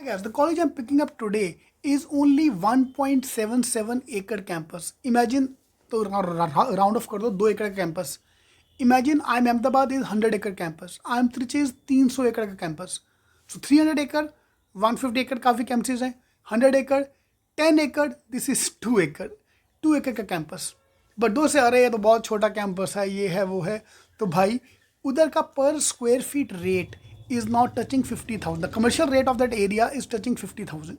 Yes, the college I'm picking up today is only 1.77 acre campus. Imagine, तो round off कर दो 2 एकड़ का campus. Imagine I'm Ahmedabad is 100 acre campus. I'm Trichy is 300 acre का campus. So 300 acre, 150 acre काफ़ी campuses हैं. 100 acre, 10 acre, this is 2 acre. 2 acre का campus. But दो से अरे ये तो बहुत छोटा कैंपस है, ये है वो है. तो भाई उधर का पर square feet rate is not touching 50,000. The commercial rate of that area is touching 50,000.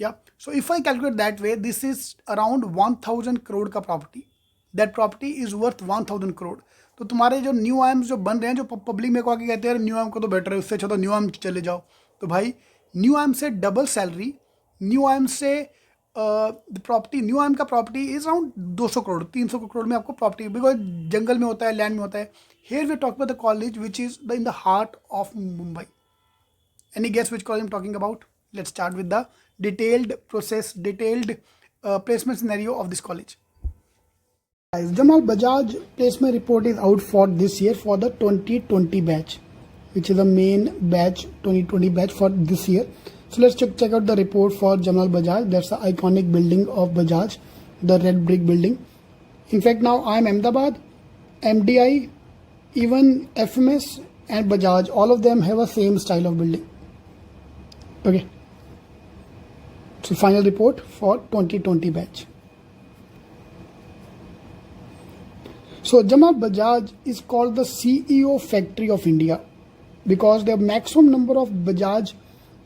Yeah. So if I calculate that way, this is around 1,000 crore का property. That property is worth 1,000 crore. तो तुम्हारे जो new AIIMS जो बन रहे हैं, जो public में को आके कहते हैं न्यू आइम को तो बेटर है, उससे अच्छा तो न्यू आइम चले जाओ. तो भाई न्यू आइम से डबल सैलरी, न्यू आइम से प्रॉपर्टी, न्यू आइम का property is around 200 crore 300 crore में आपको प्रॉपर्टी, बिकॉज जंगल में होता है, लैंड में होता है. Here we talk about the college which is in the heart of Mumbai. Any guess which college I'm talking about? Let's start with the detailed placement scenario of this college. Guys, Jamal Bajaj placement report is out for this year for the 2020 batch, which is the main batch, 2020 batch for this year. So let's check out the report for Jamal Bajaj. That's the iconic building of Bajaj, the red brick building. In fact, now I am Ahmedabad, MDI, even FMS and Bajaj, all of them have a same style of building. Okay. So final report for 2020 batch. So Jamal Bajaj is called the CEO factory of India because the maximum number of Bajaj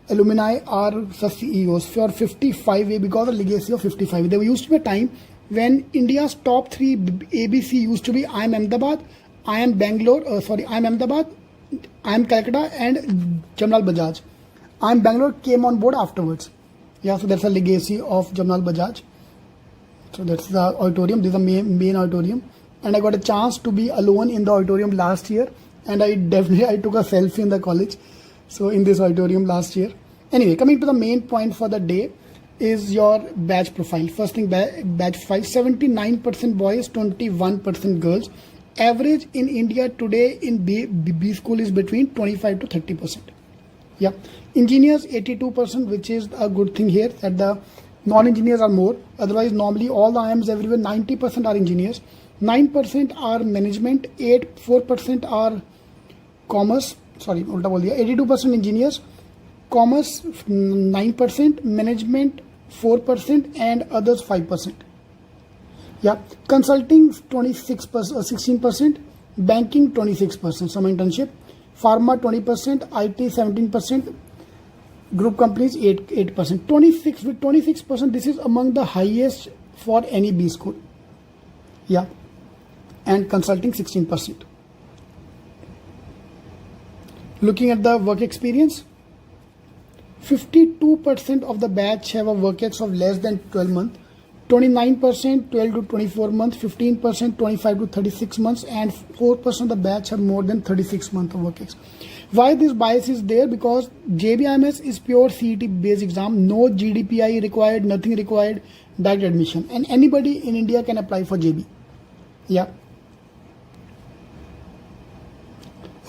alumni are the CEOs for 55 because of the legacy of 55. There used to be a time when India's top 3 ABC used to be I am Ahmedabad, I am Bangalore, I am Ahmedabad, I am Calcutta and Jamal Bajaj. I am Bangalore came on board afterwards. Yeah, so that's a legacy of Jamal Bajaj. So that's the auditorium. This is the main auditorium. And I got a chance to be alone in the auditorium last year. And I took a selfie in the college. So in this auditorium last year. Anyway, coming to the main point for the day is your batch profile. First thing, batch profile, 79% boys, 21% girls. Average in India today in B school is between 25 to 30%. Yeah. Engineers 82%, which is a good thing here, that the non-engineers are more. Otherwise, normally all the IIMs everywhere 90% are engineers, 9% are management, 4% are commerce. Sorry, ulta bol diya. 82% engineers, commerce 9%, management 4%, and others 5%. Yeah, consulting 16%, banking 26%, some internship, pharma 20%, IT 17%, group companies 8%. 26%, this is among the highest for any B school. Yeah, and consulting 16%. Looking at the work experience, 52% of the batch have a work ex of less than 12 months. 29% 12 to 24 months, 15% 25 to 36 months, and 4% of the batch have more than 36 months of work ex. Why this bias is there? Because JBIMS is pure CET based exam, no GDPI required, nothing required, direct admission, and anybody in India can apply for JB. Yeah.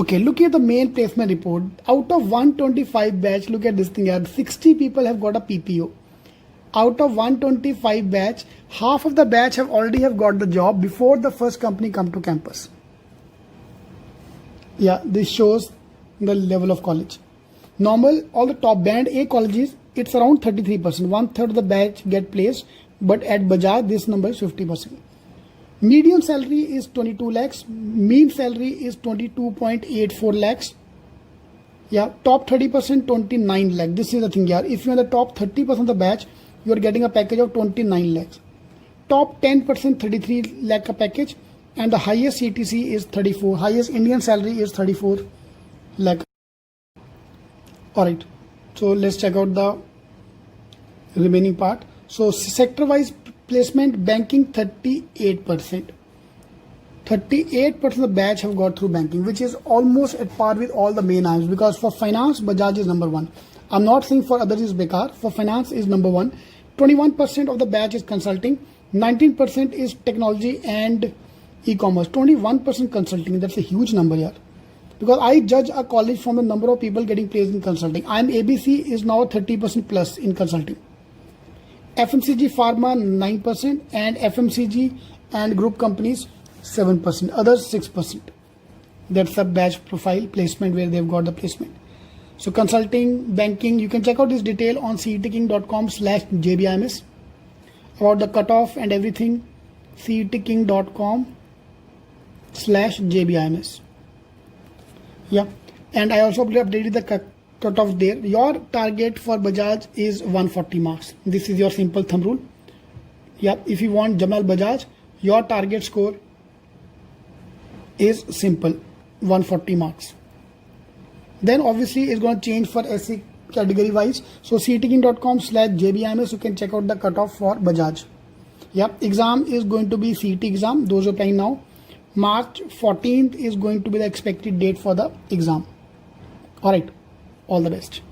Okay, looking at the main placement report, out of 125 batch, look at this thing here, 60 people have got a PPO. Out of 125 batch, half of the batch already have got the job before the first company come to campus. Yeah, this shows the level of college. Normal, all the top band A colleges, it's around 33%. 1/3 of the batch get placed, but at Bajaj, this number is 50%. Median salary is 22 lakhs. Mean salary is 22.84 lakhs. Yeah, top 30% 29 lakh. This is the thing, yeah. If you're in the top 30% of the batch, you are getting a package of 29 lakhs. Top 10% 33 lakh a package, and the highest CTC is 34. Highest Indian salary is 34 lakh. Alright, so let's check out the remaining part. So sector wise placement, banking 38%. 38% of the batch have got through banking, which is almost at par with all the main IIMs, because for finance, Bajaj is number 1. I'm not saying for others is bekar. For finance is number 1. 21% of the batch is consulting. 19% is technology and e-commerce. 21% consulting. That's a huge number here. because I judge a college from the number of people getting placed in consulting. I'm ABC is now 30% plus in consulting. FMCG Pharma 9% and FMCG and group companies 7%. Others 6%. That's a batch profile placement where they've got the placement. So consulting, banking, you can check out this detail on cetking.com/jbims. About the cutoff and everything, cetking.com/jbims. Yeah, and I also updated the cutoff there. Your target for Bajaj is 140 marks. This is your simple thumb rule. Yeah, if you want Jamal Bajaj, your target score is simple 140 marks. Then obviously it's going to change for SC category wise. So cetking.com/jbims, you can check out the cutoff for Bajaj. Yeah, exam is going to be CET exam. Those are applying now. March 14th is going to be the expected date for the exam. Alright, all the best.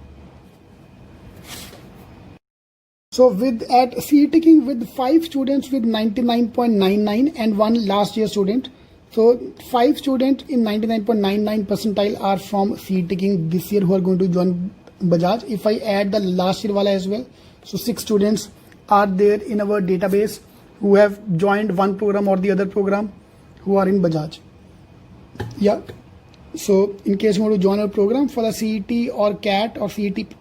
So at CETing with 5 students with 99.99 and 1 last year student. So 5 students in 99.99 percentile are from CETing this year who are going to join Bajaj. If I add the last year wala as well, so 6 students are there in our database who have joined one program or the other program who are in Bajaj. Yeah. So in case you want to join our program for the CET or CAT or CET++,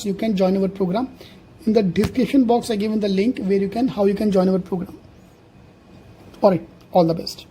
you can join our program. In the description box, I given the link where how you can join our program. Alright, all the best.